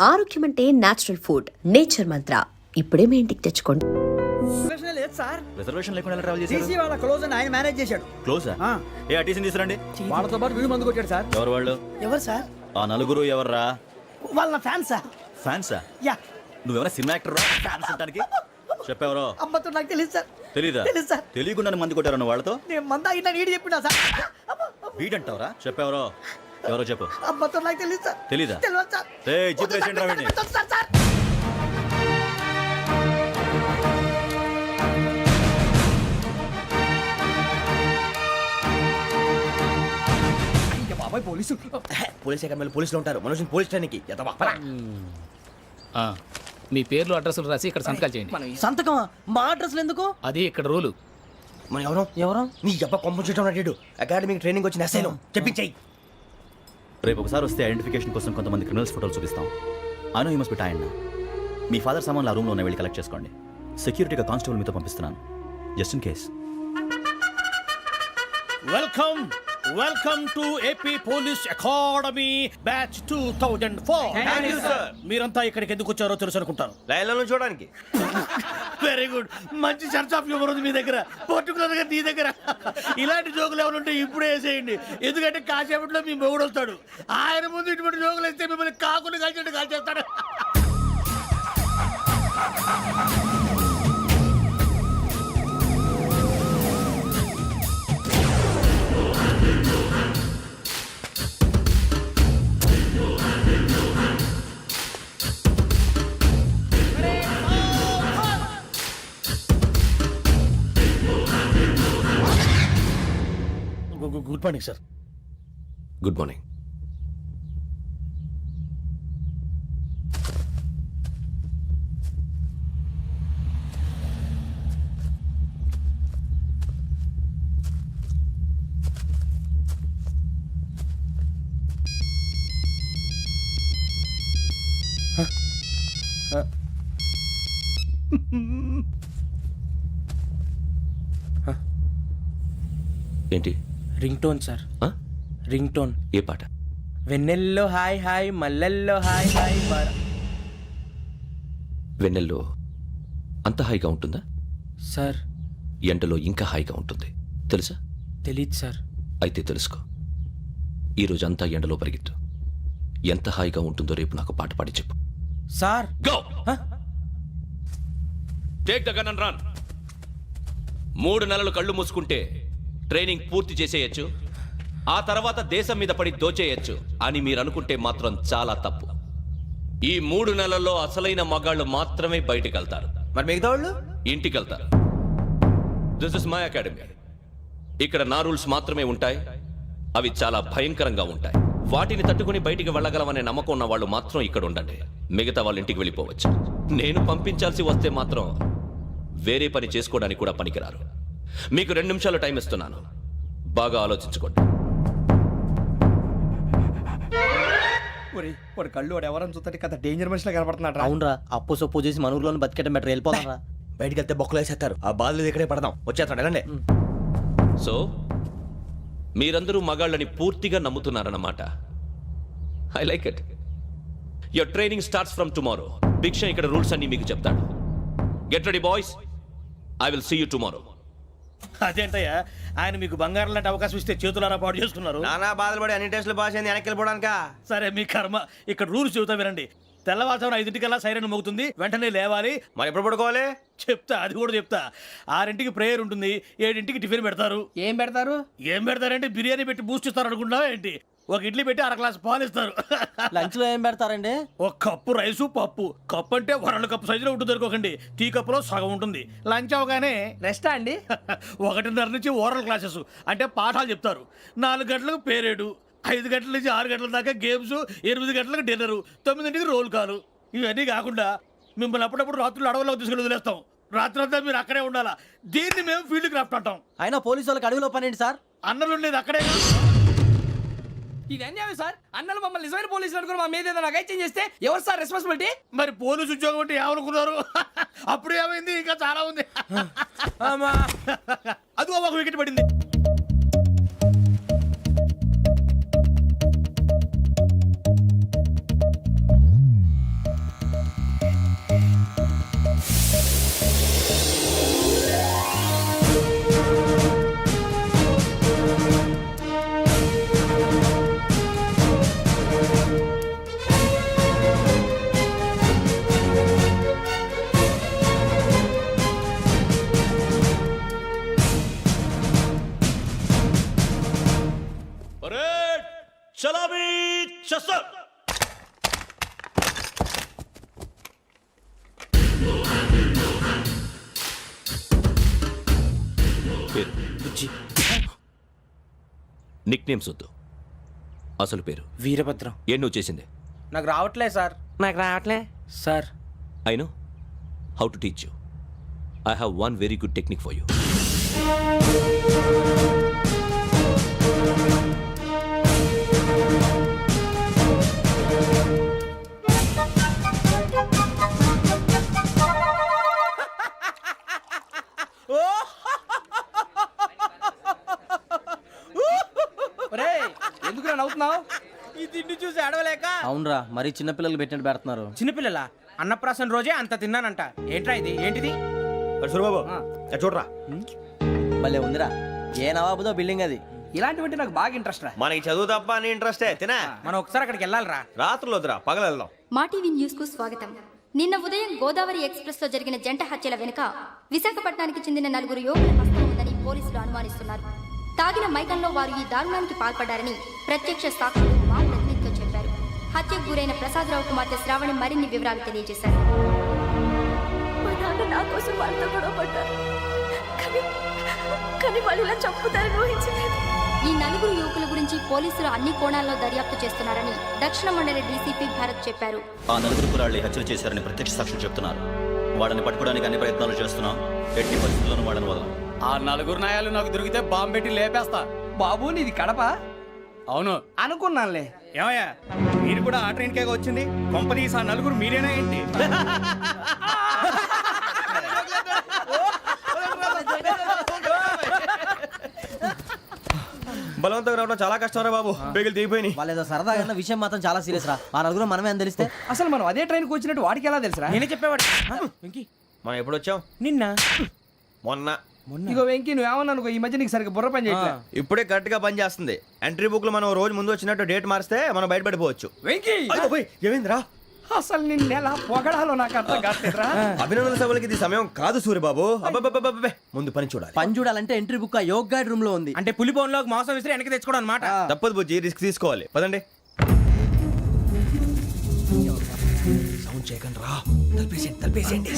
ఆరోగ్యం అంటే natural food. Nature మంత్ర ఇప్పుడే మీ ఇంటికి తెచ్చుకోండి. లేదు సార్, రిజర్వేషన్ లేకుండా ట్రావెల్ టీసీ చేశారు. వాళ్ళ క్లోజ్ అని ఆయన మేనేజ్ చేశాడు. క్లోజా? ఆ, ఏ అటీసీని తీసుకురండి. వాళ్ళతో పాటు వీడు మందు కొట్టాడు సార్. ఎవరు వాళ్ళు? ఎవరు సార్? ఆ నలుగురు ఎవర్రా? వాళ్ళ ఫ్యాన్స్ సార్. ఫ్యాన్సా? యా, నువ్వెవరా సినిమా యాక్టర్ ఫ్యాన్స్ అంటానికి? చెప్పెవరో అమ్మతో నాకు తెలియదు సార్. తెలీదా? తెలీదు సార్. తెలియకుండా మంది కొట్టారన్న వాళ్ళతో నేను మంద అయినా నీడి చెప్పినా సార్. వీడంటావరా? చెప్పెవరో? ఎవరో చెప్పు. అమ్మతో నాకు తెలియదు సార్. తెలీదా? తెలియదు సార్. ఏయ్, జీప్ రేషన్ రా వీడిని. వద్దు సార్, సార్. అయ్య బాబాయ్, పోలీసు. పోలీస్ అకాడమీలో పోలీసులు ఉంటారు. మనోజ్ పోలీస్ ట్రైనింగ్కి ఎదవా. మీ పేర్లు అడ్రస్లు రాసి ఇక్కడ సంతకాలు చేయండి. సంతకమా? మా అడ్రస్లు ఎందుకు? అది ఇక్కడ రూలు. మనం ఎవరు నీ అబ్బ పంపించడం అడిగాడు. అకాడమిక్ ట్రైనింగ్ వచ్చిన అసైలం చెప్పించాయి. రేపు ఒకసారి వస్తే ఐడెంటిఫికేషన్ కోసం కొంతమంది క్రిమినల్స్ ఫోటోలు చూపిస్తాం. I know you must be tired now. Me father సామాన్లు ఆ రూమ్లో ఉన్న వెళ్ళి కలెక్ట్ చేసుకోండి. సెక్యూరిటీగా కానిస్టేబుల్ మీతో పంపిస్తున్నాను, just in case. Welcome to AP police academy batch 2004. మీరంతా ఇక్కడికి ఎందుకు వచ్చారో తెలుసు అనుకుంటాను. లైన్లను చూడడానికి. వెరీ గుడ్, మంచి చర్చ్ ఆఫ్ హ్యూమర్ ఉంది మీ దగ్గర, పర్టికులర్ గా నీ దగ్గర. ఇలాంటి జోకులు ఏమైనా ఉంటే ఇప్పుడే వేసేయండి, ఎందుకంటే కాసేపట్లో మీ మొగుడు వస్తాడు. ఆయన ముందు ఇటువంటి జోకులు వేస్తే మిమ్మల్ని కాకుని కాల్చేట్టు కాల్చేస్తాడు. Good morning sir. Good morning. ఏంటి? Ring tone sir. Ring tone. ఏ పాట? వెన్నెల్లో హాయ్ హాయ్, మల్లెల్లో హాయ్ హాయ్. వెన్నెల్లో అంత హాయిగా ఉంటుందా? సార్ ఎండలో ఇంకా హాయిగా ఉంటుంది తెలుసా? తెలీదు సార్. అయితే తెలుసుకో. ఈరోజు అంతా ఎండలో పరిగెత్తు. ఎంత హాయిగా ఉంటుందో రేపు నాకు పాట పాడి చెప్పు. Sir go. Take the gun and run. 3 నెలలు కళ్ళు మూసుకుంటే ట్రైనింగ్ పూర్తి చేసేయచ్చు, ఆ తర్వాత దేశం మీద పడి దోచేయచ్చు అని మీరు అనుకుంటే మాత్రం చాలా తప్పు. ఈ 3 నెలల్లో అసలైన మగాళ్ళు మాత్రమే బయటికి వెళ్తారు. మరి మిగతా వాళ్ళు ఇంటికి వెళ్తారు. This is my academy. ఇక్కడ నా రూల్స్ మాత్రమే ఉంటాయి. అవి చాలా భయంకరంగా ఉంటాయి. వాటిని తట్టుకుని బయటికి వెళ్ళగలమనే నమ్మకం ఉన్న వాళ్ళు మాత్రం ఇక్కడ ఉండండి. మిగతా వాళ్ళు ఇంటికి వెళ్ళిపోవచ్చు. నేను పంపించాల్సి వస్తే మాత్రం వేరే పని చేసుకోవడానికి కూడా పనికిరారు. మీకు 2 నిమిషాలు టైం ఇస్తున్నాను, బాగా ఆలోచించుకోండి. వాడు కళ్ళు వాడు ఎవరని చూస్తే కదా డేంజర్ మనిషిలో కనపడుతున్నాడు. అవునరా, అప్పు సొప్పు చేసి మన ఊర్లో బతికేట బెటర్. వెళ్ళిపోతారా? బయటికి వెళ్తే బొక్కలు వేసేస్తారు. ఆ బాధలు ఇక్కడే పడదాం. వచ్చేస్తాడు వెళ్ళండి. సో మీరందరూ మగాళ్ళని పూర్తిగా నమ్ముతున్నారన్నమాట. I like it. Your training starts from tomorrow. Bhiksha ఇక్కడ రూల్స్ అన్ని మీకు చెప్తాడు. Get ready boys, I will see you tomorrow. అదేంటయ్యా, ఆయన మీకు బంగారం లాంటి అవకాశం ఇస్తే చేతులారా పాటు చేసుకున్నారు. నానా బాధలు పడి అన్ని టెస్టులు పాస్ అయింది, వెనక్కి వెళ్ళిపోవడానికా? సరే మీ కర్మ. ఇక్కడ రూల్స్ చెబుతా వినండి. తెల్లవారుజామున 5 సైరన్ మోగుతుంది, వెంటనే లేవాలి. మరి ఎప్పుడు పడుకోవాలి? చెప్తా, అది కూడా చెప్తా. 6 ప్రేయర్ ఉంటుంది, 7 టిఫిన్ పెడతారు. ఏం పెడతారు? ఏం పెడతారంటే బిర్యానీ పెట్టి బూస్ట్ ఇస్తారు అనుకుంటున్నావా ఏంటి? ఒక ఇడ్లీ పెట్టి 1 గ్లాస్ పాలు ఇస్తారు. లంచ్ లో ఏం పెడతారండి? ఒక కప్పు రైసు పప్పు. కప్పు అంటే 1/2 కప్పు సైజులో ఉంటుంది అనుకోకండి. టీ కప్పులో సగం ఉంటుంది. లంచ్ అవగానే రెస్టా అండి? 1:30 నుంచి ఓరల్ క్లాసెస్ అంటే పాఠాలు చెప్తారు. 4 గంటలకు పేరేడు, 5 గంటల నుంచి 6 గంటల దాకా గేమ్స్, 8 గంటలకు డిన్నరు, 9ంటికి రోల్ కాలు. ఇవన్నీ కాకుండా మిమ్మల్ని అప్పుడప్పుడు రాత్రులు అడవుల్లో తీసుకెళ్ళి వదిలేస్తాం. రాత్రి అంతా మీరు అక్కడే ఉండాలా. దీన్ని మేము ఫీల్డ్ క్రాఫ్ట్ అంటాం. అయినా పోలీసు వాళ్ళకి అడవిలో పని ఏంటి సార్? అన్నలు ఉండేది అక్కడే. ఇది అన్యాయం సార్. అన్నలు మమ్మల్ని నిజమైన పోలీసులు అనుకుని మా మీద ఏదైనా అగైత్యం చేస్తే ఎవరు సార్ రెస్పాన్సిబిలిటీ? మరి పోలీసు ఉద్యోగం అంటే ఏమనుకున్నారు? అప్పుడు ఏమైంది, ఇంకా చాలా ఉంది. అది ఒక వికెట్ పడింది. బుజ్జి. నిక్ నేమ్స్ వద్దు, అసలు పేరు. వీరభద్రం. ఏం నువ్వు చేసింది? నాకు రావట్లే సార్. నాకు రావట్లే sir. I know how to teach you. I have one very good technique for you. ఎందుకు నవ్వుతున్నావు? ఈ తిండి చూసి అడవలేక. అవునరా, మరి చిన్నపిల్లలు పెట్టినట్టు పెడుతున్నారు. చిన్నపిల్లల అన్నప్రాసన రోజే అంత తిన్నానంట. ఏంట్రా ఇది? ఏంటిది? సూరిబాబు చూడరా. భలే ఉందిరా. ఏ నవాబుదో బిల్డింగ్ అది. ఇలాంటివంటే నాకు బాగా ఇంట్రెస్ట్ రా. మనకి చదువు తప్ప అని ఇంట్రెస్టే తినా. మనం ఒకసారి అక్కడికి వెళ్ళాలిరా. రాత్రులు వద్దురా, పగలు వెళ్దాం. మా టీవీ న్యూస్ కు స్వాగతం. నిన్న ఉదయం గోదావరి ఎక్స్ప్రెస్ లో జరిగిన జంట హత్యల వెనుక విశాఖపట్నానికి చెందిన 4 యువకుల హస్తం ఉందని పోలీసులు అనుమానిస్తున్నారు. తాగిన మైకంలో వారు ఈ దారుణానికి పాల్పడ్డారని ప్రత్యక్ష సాక్షులు మా ప్రతినిధితో చెప్పారు. హత్యకు గురైన ప్రసాదరావు కుమార్తె శ్రావణి మరిన్ని వివరాలు తెలియజేశారు. మా నాన్న నా కోసం వాళ్ళతో గొడవ పడ్డారు, కానీ వాళ్ళు ఇలా చంపుతారని ఊహించలేదు. ఈ 4 యువకుల గురించి పోలీసులు అన్ని కోణాల్లో దర్యాప్తు చేస్తున్నారని దక్షిణ మండలి డీసీపీ భారత్ చెప్పారు. ఆ 4 కురాళ్ళు హత్యలు చేశారని ప్రత్యక్ష సాక్షులు చెప్తున్నారు. వాళ్ళని పట్టుకోవడానికి అన్ని ప్రయత్నాలు చేస్తున్నాం. ఎట్టి పరిస్థితుల్లోనూ వాళ్ళని వదలం. ఆ 4 నాయాలు నాకు దొరికితే బాంబు పెట్టి లేపేస్తా. బాబు నీది కడప? అవును. అనుకున్నానులే. ఏమయ్యా మీరు కూడా ఆ ట్రైన్ కేగా వచ్చింది? కంపెనీస్ ఆ 4 మీరేనా ఏంటి? బలవంతంగా రావడం చాలా కష్టం రా బాబు. బేగులు దిగిపోయినాయి. వాళ్ళు ఏదో సరదాగా అన్న విషయం మాత్రం చాలా సీరియస్ రా. ఆ 4 మనమే అని తెలిస్తే అసలు మనం అదే ట్రైన్కి వచ్చినట్టు వాడికి ఎలా తెలుసురా? నేనే చెప్పేవాడు. వెంకీ, మనం ఎప్పుడు వచ్చాం? నిన్న మొన్న. ఇగో వెంకీ నువ్వేమన్నా అనుకో, ఈ మధ్య నీకు సరిగ్గా బుర్ర పని చేయట్లే. ఇప్పుడే కరెక్ట్ గా పని చేస్తుంది. ఎంట్రీ బుక్ లో మనం రోజు ముందు వచ్చినట్టు డేట్ మారిస్తే మనం బయటపడిపోవచ్చు. వెంకీ ఏమైందిరా? అసలు నిన్న ఎలా పొగడాలో నాకు అర్థం కాట్లేదురా. అభినందన సభలకి ఇది సమయం కాదు సూరిబాబు. అబ్బబ్బబ్బబ్బబ్బే, ముందు పని చూడాలి. పని చూడాలంటే ఎంట్రీ బుక్ ఆ యోగ్ గైడ్ రూమ్ లో ఉంది. అంటే పులి బోన్లోకి మాంసం విసిరి వెనక్కి తెచ్చుకోవడం అనమాట. తప్పదు బుజ్జి, రిస్క్ తీసుకోవాలి. పదండి. సౌండ్ చేయకండి రా. తలపేసేయండి.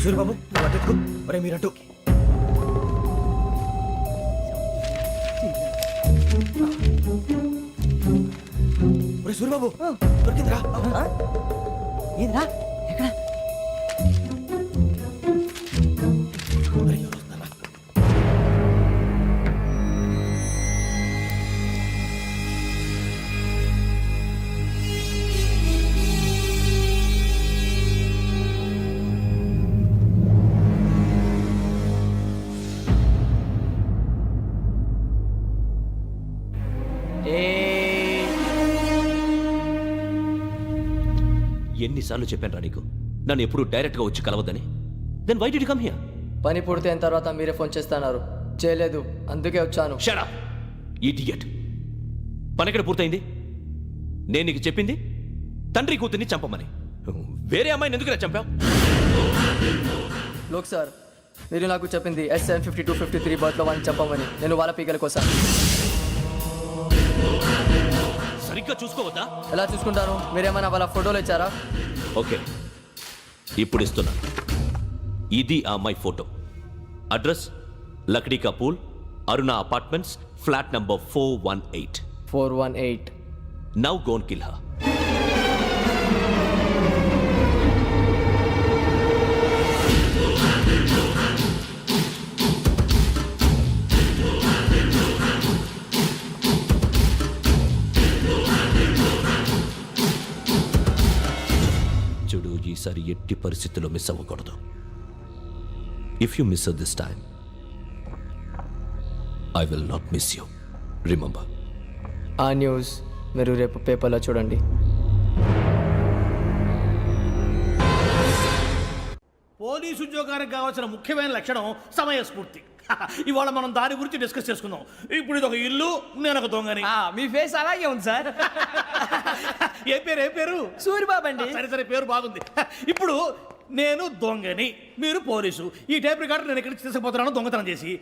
సూరిబాబు నువ్వు అటు ఎక్కు. ఒరే మీరు అటు. ఒరే సూరిబాబు దొరికిందిరా. ఏంద్రా? ఎక్కడ? ఒరే, ఎవరు వస్తున్నారా? ఎన్నిసార్లు చెప్పాను రా నీకు నన్ను ఎప్పుడు డైరెక్ట్ గా వచ్చి కలవద్దని? Then why did you come here? పని పూర్తయిన తర్వాత మీరే ఫోన్ చేస్తున్నారు. చేయలేదు, అందుకే వచ్చాను. Shut up idiot. పని ఎక్కడ పూర్తయింది? నేను నీకు చెప్పింది తండ్రి కూతుర్ని చంపమని. వేరే అమ్మాయిని ఎందుకు చంపావు? లోక్ సార్, మీరు నాకు చెప్పింది S75253 బర్త్లో వాళ్ళని చంపమని. నేను వాళ్ళ పీకల కోసం. సరిగ్గా చూసుకోవద్దా? ఎలా చూసుకుంటాను? మీరేమైనా వాళ్ళ ఫోటోలు ఇచ్చారా? ఓకే, ఇప్పుడు ఇస్తున్నా. ఇది ఆ అమ్మాయి ఫోటో. అడ్రస్ లక్డీ కా pool, Aruna apartments, flat number 418. 418. Now go and kill her. చూడు, ఈసారి ఎట్టి పరిస్థితుల్లో మిస్ అవ్వకూడదు. If you miss this time I will not miss you. Remember. ఆ న్యూస్ మీరు రేపు పేపర్లో చూడండి. పోలీసు ఉద్యోగానికి కావాల్సిన ముఖ్యమైన లక్షణం సమయస్ఫూర్తి. ఇవాళ మనం దాని గురించి డిస్కస్ చేసుకుందాం. ఇప్పుడు ఇది ఒక ఇల్లు, నేను ఒక దొంగని. మీ ఫేస్ అలాగే ఉంది సార్. ఏ పేరు? సూరిబాబు అండి. సరే పేరు బాగుంది. ఇప్పుడు నేను దొంగని, మీరు పోలీసు. ఈ టైప్ రికార్డు నేను ఎక్కడికి తీసుకుపోతున్నాను దొంగతనం చేసి.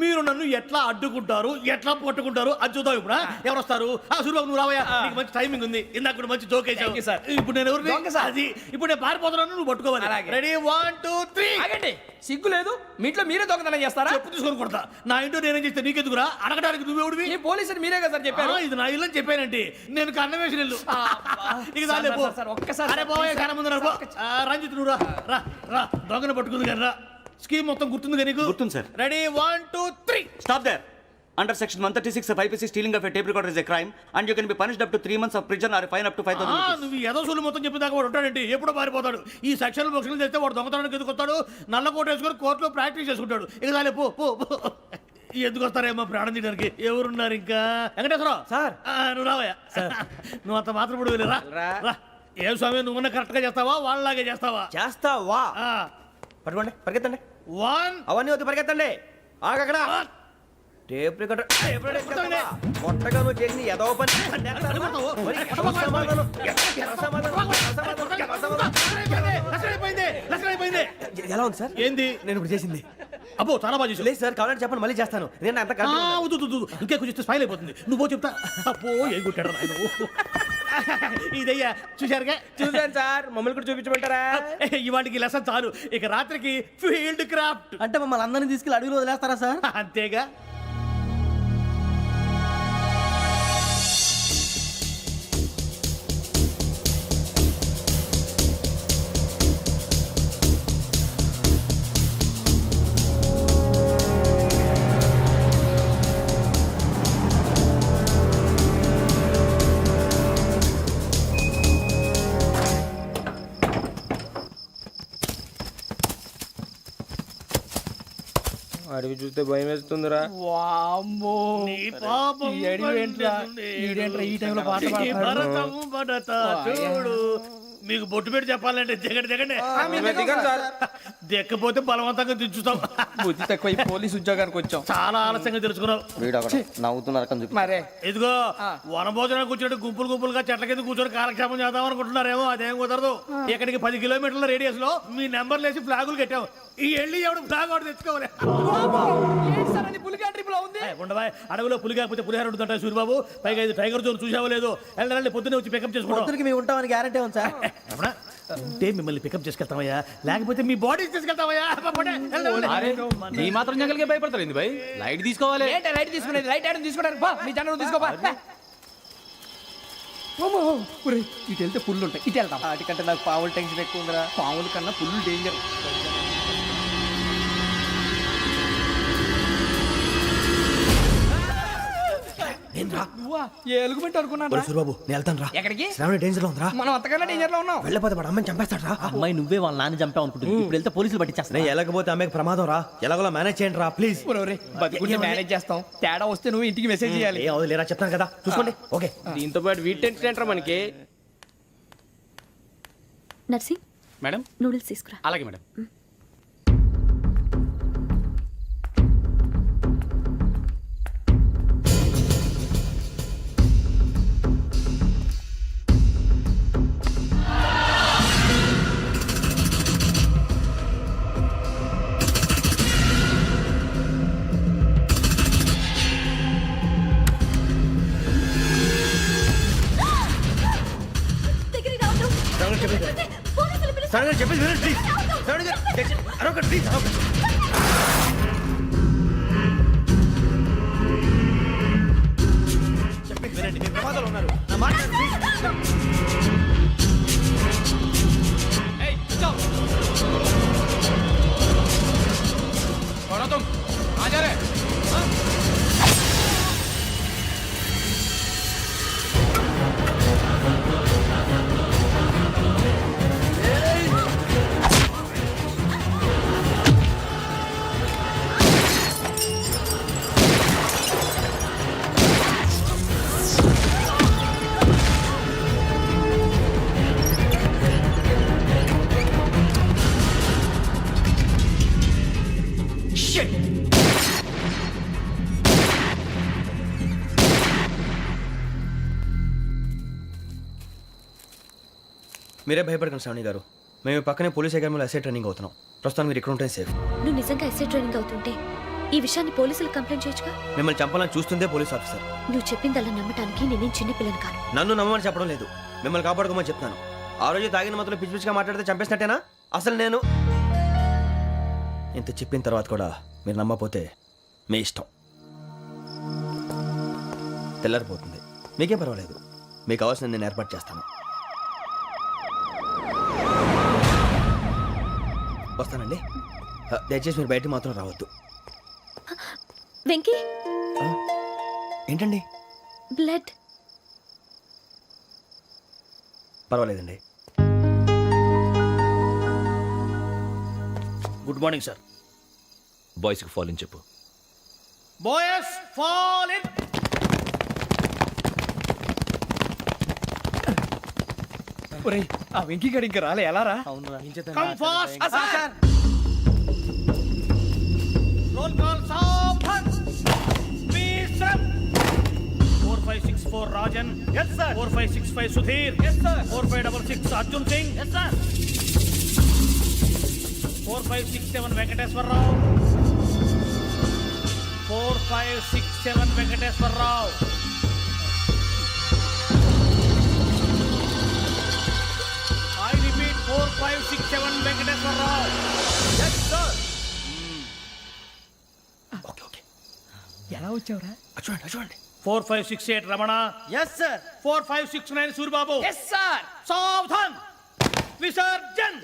మీరు నన్ను ఎట్లా అడ్డుకుంటారు, ఎట్లా పట్టుకుంటారు అది చూద్దాం. ఇప్పుడు ఎవరు వస్తారు? సూర్యబాబు నువ్వు రావయ్యా, నీకు మంచి టైమింగ్ ఉంది. ఇందాక కూడా మంచి జోక్ వేసావు. Thank you, sir. ఇప్పుడు నేను ఎవరు? దొంగ, sir. అది ఇప్పుడు నేను పారిపోతున్నాను, నువ్వు పట్టుకోవాలి. అలాగే. రెడీ 1 2 3. ఆగండి, సిగ్గు లేదు? మీ ఇంట్లో మీరే దొంగతనం చేస్తారా? చెప్పు తీసుకొని కొడతా. నా ఇంట్లో నేనేం చేస్తే నీకెందుకురా? అడగడానికి నువ్వెవడివి? ఈ పోలీసులు మీరే కదా సార్ చెప్పారు. ఇది నా ఇల్లు అని చెప్పానంటే నేను కన్నవేసిన ఇల్లు. ఇక సార్, చాలే పో. సార్, సార్, ఒక్కసారి అరే పోయే చాలా ముందు రా, పో. రంజిత్ నువ్వు రా రా రా. దొంగను పట్టుకుంది కానీ రా. స్కీమ్ మొత్తం గుర్తుంది కానీ నీకు? గుర్తుంది, sir. Ready 1 2 3. Stop there. Under section 136 of IPC, stealing of a tape recorder is a crime, and you can be punished up to 3 months of prison or a fine up to 5,000 rupees. నువ్వు ఏదో సొల్లు మొత్తం చెప్పిన దాకా వాడు ఉంటాడండి. ఎప్పుడో పారిపోతాడు. ఈ సెక్షన్లు బొక్షన్లు చేస్తే వాడు దొంగతనానికి ఎందుకు వస్తాడు? నల్ల కోట వేసుకొని కోర్టులో ప్రాక్టీస్ చేసుకుంటాడు. ఇక చాలే పో పో పో. ఎందుకు వస్తారేమో ప్రాణం తీయడానికి. ఎవరున్నారు ఇంకా? వెంకటేశ్వరరావు సార్. నువ్వు రావయ్యా. నువ్వు అంత మాత్రం ఇప్పుడు వెళ్ళి రా రా. ఏం స్వామి నువ్వున్న కరెక్ట్ గా చేస్తావా వాళ్ళలాగే చేస్తావా? చేస్తావా? పట్టుకోండి, పరిగెత్తండి. 1 అవన్నీ వద్దు, పరిగెత్తండి. ఆగక్కడ టేప్ రికార్డర్ కొట్టగా నువ్వు చేసిన ఏదో పని. ఎలా ఉంది సార్? ఏంది? నేను ఇప్పుడు చేసింది. అబ్బో చాలా బాగా చేసావు. లేదు సార్, కావాలంటే చెప్పండి, మళ్ళీ చేస్తాను. నేను అంత ఇంకే కొంచెం స్మైల్ అయిపోతుంది. నువ్వు చెప్తా. అబ్బో ఏ కొట్టాడు నాయన. ఇదయ్యా చూశారుగా? చూసాను సార్, మమ్మల్ని కూడా చూపించమంటారా? ఇవాటికి లెసన్ చాలు. ఇక రాత్రికి ఫీల్డ్ క్రాఫ్ట్. అంటే మమ్మల్ని అందరినీ తీసుకెళ్ళి అడుగులో వదిలేస్తారా సార్? అంతేగా. అడవి చూస్తే భయం వేస్తుందిరా. వామ్మో, నీ పాపం ఈ అడవి ఏంట్రా? ఈడేంట్రా ఈ టైంలో పాట ఈ పాడతాడు? భరతము భరత చూడు. మీకు బొట్టు పెట్టి చెప్పాలంటే దిగండి దిగండి. దిక్కపోతే బలవంతంగా దించుతాం. బుద్ధి తక్కువ, ఈ పోలీస్ ఉద్యోగానికి వచ్చాం. చాలా ఆలస్యంగా తెలుసుకున్నావు. నవ్వుతున్నారు. మరే ఇదిగో వనభోజనానికి కూర్చోటి గుంపులు గుంపులుగా చెట్ల కింద కూర్చొని కాలక్షేపం చేద్దాం అనుకుంటున్నారేమో. అదేం కుదరదు. ఇక్కడికి 10 కిలోమీటర్ల రేడియస్ లో మీ నెంబర్లు వేసి ఫ్లాగులు కట్టాము. ఈ వెళ్ళి ఎవడు ఫ్లాగ్ ఒకటి తెచ్చుకోవాలి. పులిగా ట్రిప్ లో ఉంది. ఉండవా అడవిలో పులి కాకపోతే పులిహార ఉంటుంటాయి సూర్యబాబు. పైగా ఇది టైగర్ జోన్ చూసావో లేదో. వెళ్ళాలి పొద్దున్నే వచ్చి పికప్ చేసుకుంటాం. మేము ఉంటామని గ్యారంటీ ఉంది సార్. ఉంటే మిమ్మల్ని పికప్ చేసుకెళ్తామయ్యా, లేకపోతే మీ బాడీ తీసుకెళ్తామయ్యా. ఈ మాత్రం జంగల్కే భయపడతారు ఏంది భయ్? లైట్ తీసుకోవాలి. ఏంటి లైట్ తీసుకునేది? లైట్ ఆడని తీసుకోవడానికి బా, మీ జనరు తీసుకోబా. ఇటు వెళ్తే పుల్లు ఉంటాయి, ఇటు వెళ్తాం. వాటికంటే నాకు పావులు టెన్షన్ ఎక్కువ ఉందిరా. పాముల కన్నా పుల్లు డేంజర్. ఎలుగుబెట్టి అనుకున్నాను. సూర్యబాబు నేను వెళ్తాను రా. ఎక్కడికి? శ్రావణి డేంజర్ లో ఉందిరా. మనం అంతకన్నా డేంజర్ లో ఉన్నాం. వెళ్ళపోతే వాడు అమ్మని చంపేస్తాడు రా. అమ్మాయి నువ్వే వాళ్ళ నాన్న చంపావు అనుకుంటుంది. ఇప్పుడు వెళ్తే పోలీసులు పట్టించేస్తా. నేను వెళ్ళకపోతే అమ్మకి ప్రమాదం రా. ఎలాగోలా మేనేజ్ చేయండి రా ప్లీజ్. బతుకుంటే మేనేజ్ చేస్తాం. తేడా వస్తే నువ్వు ఇంటికి మెసేజ్ చేయాలి. ఏ అవదు లేరా చెప్తాను కదా చూసుకోండి. ఓకే దీంతో పాటు వీటి టెన్షన్ ఏంట్రా మనకి? నర్సి మేడం, నూడిల్స్ తీసుకురా. అలాగే మేడం. శ్రావణి చెప్పేసి వినండి ప్లీజ్. శ్రావణి గారు అరొకటి ప్లీజ్. చెప్పేసి వినండి, మీరు ప్రమాదాలు ఉన్నారు. నా మాట ప్లీజ్. మీరే భయపడకండి శ్రావణి గారు. మేము పక్కనే పోలీస్ అకాడమీలో ఎస్ఐ ట్రైనింగ్ అవుతున్నాం. ప్రస్తుతం మీరు ఇక్కడ ఉంటే సేఫ్. నువ్వు నిజంగా ఎస్ఐ ట్రైనింగ్ అవుతుంటే ఈ విషయాన్ని పోలీసులకు కంప్లైంట్ చేయొచ్చుగా. మిమ్మల్ని చంపాలని చూస్తుందే పోలీస్ ఆఫీసర్. నువ్వు చెప్పిందల్లా నమ్మటానికి నేనేం చిన్న పిల్లని కాను. నన్ను నమ్మమని చెప్పడం లేదు, మిమ్మల్ని కాపాడుకోమని చెప్తాను. ఆ రోజు తాగిన మొత్తం పిచ్చి పిచ్చిగా మాట్లాడితే చంపేసినట్టేనా? అసలు నేను ఇంత చెప్పిన తర్వాత కూడా మీరు నమ్మపోతే మీ ఇష్టం. తెల్లారిపోతుంది, మీకేం పర్వాలేదు. మీకు కావాల్సిన నేను ఏర్పాటు చేస్తాను. వస్తానండి. దయచేసి మీరు బయట మాత్రం రావద్దు. వెంకీ, ఏంటండి? బ్లడ్. పర్వాలేదండి. Good morning sir. బాయ్స్కి ఫాల్ ఇన్ చెప్పు. Boys fall in. ఆ వెంకీ గడి ఇంకా రాలే, ఎలా రా? Come fast sir. Roll call సావధాన్. విశ్రమ్. 4564 Rajan. yes sir. 4565 Sudheer. yes sir. 4566 Arjun Singh. yes sir. 4567 Venkateswararao. 4567 Venkateswararao. I repeat 4567 Venkateswararao. yes sir. Okay okay, ఎలా వచ్చావురా? చూడండి చూడండి. 4568 Ramana. Yes sir. 4569 Suribabu. Yes sir. సావధాన్. విసర్జన్.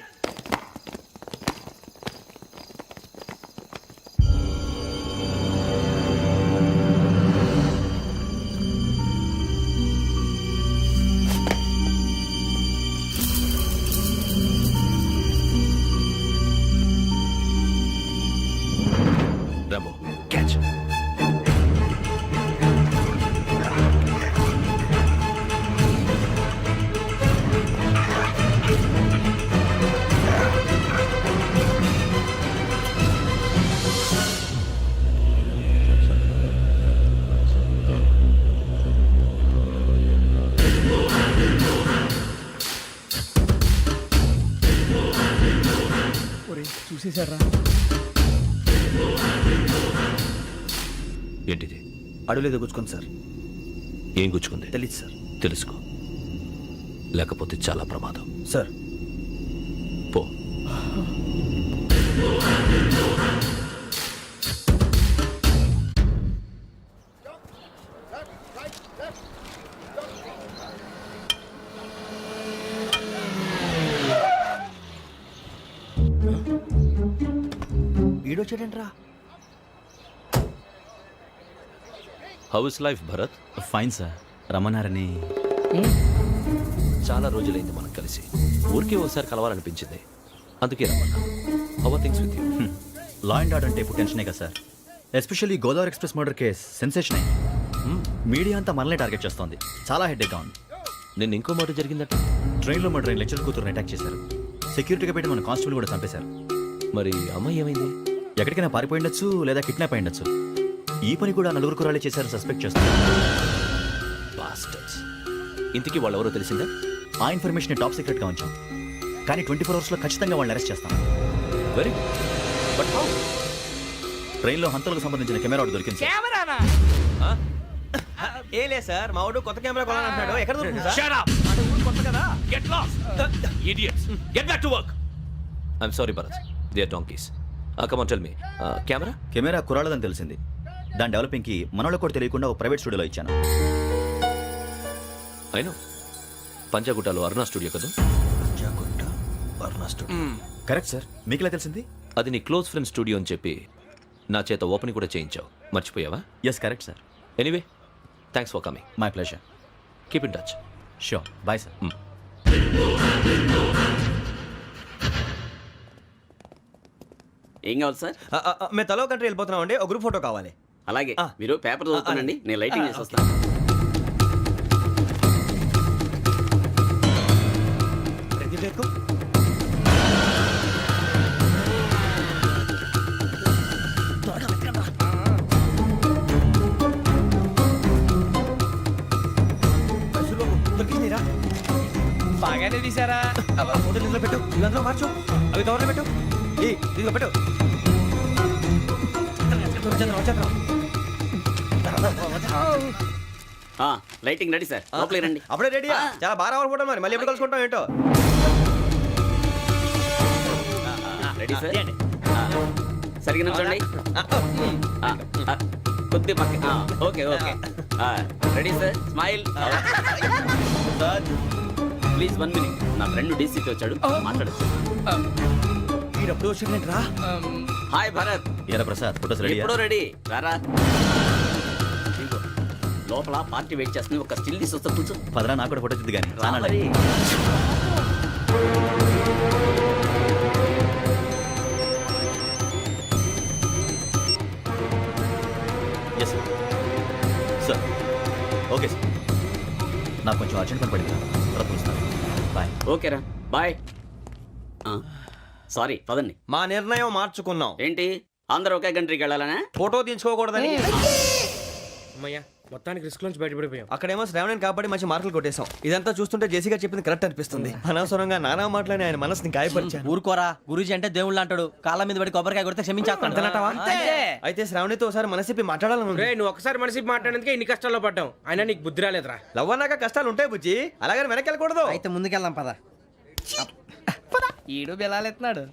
Rambo catch. చూసేశారా? ఏంటిది? అడుగులేదు గుచ్చుకోండి సార్. ఏం గుచ్చుకుంది? తెలీదు సార్. తెలుసుకో, లేకపోతే చాలా ప్రమాదం. సార్ పో. వీడొచ్చాడంట్రా. How is life Bharath? Fine sir. రమ్మన్నారని. చాలా రోజులైంది మనం కలిసి. ఊరికే ఒకసారి కలవాలనిపించింది, అందుకే రమ్మన్నా. How are things with you? Law and order అంటే ఇప్పుడు టెన్షనే కదా sir. Especially Godavari express murder case sensation అయింది. మీడియా అంతా మనల్ని టార్గెట్ చేస్తోంది. చాలా హెడ్ఏక్గా ఉంది. నిన్న ఇంకో మాట జరిగిందట. ట్రైన్లో మా ట్రైన్ లెక్చర్ కూతురుని అటాక్ చేశారు. సెక్యూరిటీగా పెట్టి మన కానిస్టేబుల్ కూడా చంపేశారు. మరి అమ్మాయి ఏమైంది? ఎక్కడికైనా పారిపోయి ఉండొచ్చు, లేదా కిడ్నాప్ అయి ఉండొచ్చు. ఈ పని కూడా నలుగురు కురాలే చేశారని సస్పెక్ట్ చేస్తారు. బాస్టర్స్. ఇంతకీ వాళ్ళు ఎవరో తెలిసిందా? ఆ ఇన్ఫర్మేషన్ టాప్ సీక్రెట్గా ఉంచాం, కానీ 24 అవర్స్లో ఖచ్చితంగా వాళ్ళని అరెస్ట్ చేస్తాం. Very but how? ట్రైన్లో హంతలకు సంబంధించిన కెమెరా ఒకటి దొరికింది సార్. కెమెరానా? ఏ లే సార్, మా వాడు కొత్త కెమెరా కొనాలంటున్నాడు. ఎక్కడ దొరుకుతుంది సార్? Shut up! కొత్త కదా. Get lost. Idiots! Get back to work! I'm sorry, Bharat. They are donkeys. Come on, tell me. Camera? Camera కురాలదని తెలిసింది. దాని డెవలపింగ్కి మనోళ్ళకి కూడా తెలియకుండా ఒక ప్రైవేట్ స్టూడియోలో ఇచ్చాను. I know. పంజాగుట్టలో అరుణా స్టూడియో కదా? Panjagutta Aruna studio. Correct sir. మీకు ఎలా తెలిసింది? అది నీ క్లోజ్ ఫ్రెండ్ స్టూడియో అని చెప్పి నా చేత ఓపెన్ కూడా చేయించావు. మర్చిపోయావా? Yes correct sir. Anyway, thanks for coming. My pleasure. Keep in touch. Sure. Bye sir. ఏం కావాలి సార్? మేము తలో కంట్రీ వెళ్ళిపోతున్నాం అండి. ఒక గ్రూప్ ఫోటో కావాలి. అలాగే, మీరు పేపర్ చదువుతానండి, నేను లైటింగ్ చేసి వస్తాను. బాగానే తీసారా? ఫోటోలు ఇందులో పెట్టు, ఇవి అందులో మార్చు, అవి కవర్లో పెట్టు, ఇదిగో పెట్టు. లైటింగ్ రెడీ సార్, లోపలికి రండి. అప్పుడే రెడీయా? చాలా బాగా రావాలి ఫోటో, మరి మళ్ళీ ఎప్పుడు కలుసుకుంటాం ఏంటో. Ready sir. సరిగ్గా నిల్చోండి. కొద్ది పక్క. Okay okay. Ready sir, smile. Please 1 minute. నా ఫ్రెండ్ డీసీకి వచ్చాడు, మాట్లాడచ్చు. వీడప్పుడు వచ్చిందంటరా. హాయ్ భరత్. ఏరా ప్రసాద్, ఫోటోస్ రెడీ? ఎప్పుడో రెడీ. రారా. ఇదిగో, లోపల పార్టీ వెయిట్ చేస్తుంది, ఒక స్టిల్ తీసి వస్తా, కూర్చో. పదరా, నాకు కూడా ఫోటో తిద్ది కానీ రా మరి. Yes sir. ఓకే సార్, నాకు కొంచెం అర్జెంట్ పని పడింది, తర్వాత పిలుస్తాను. బాయ్. ఓకేరా, బాయ్. సారీ, పదండి. మా నిర్ణయం మార్చుకున్నాం. ఏంటి, అందరూ ఒకే కంట్రీకి వెళ్ళాలనే? ఫోటో తీసుకోకూడదని. అమ్మయ్యా, మొత్తానికి రిస్క్ నుంచి బయటపడిపోయాం. అక్కడేమో శ్రావణిని కాబట్టి మంచి మార్కులు కొట్టేశాం. ఇదంతా చూస్తుంటే జేసీగా చెప్పింది కరెక్ట్ అనిపిస్తుంది. అనవసరంగా నానా మాటలని ఆయన మనసుని గాయపరిచాను. ఊరుకోరా, గురూజీ అంటే దేవుళ్ళు అంటాడు. కాళ్ళ మీద పడి కొబ్బరికాయ కొడితే క్షమించేస్తాను. అయితే శ్రావణితో ఒకసారి మనసిప్పి మాట్లాడాలను. నువ్వు ఒకసారి మనసి మాట్లాడేందుకే ఇన్ని కష్టాల్లో పడ్డాం. అయినా నీకు బుద్ధి రాలేదురా. లవ్ అన్నాక కష్టాలు ఉంటాయి బుజ్జి, అలాగని వెనక్కి వెళ్ళకూడదు. అయితే ముందుకెళ్దాం పద. ఈడు బెలాలెత్తున్నాడు.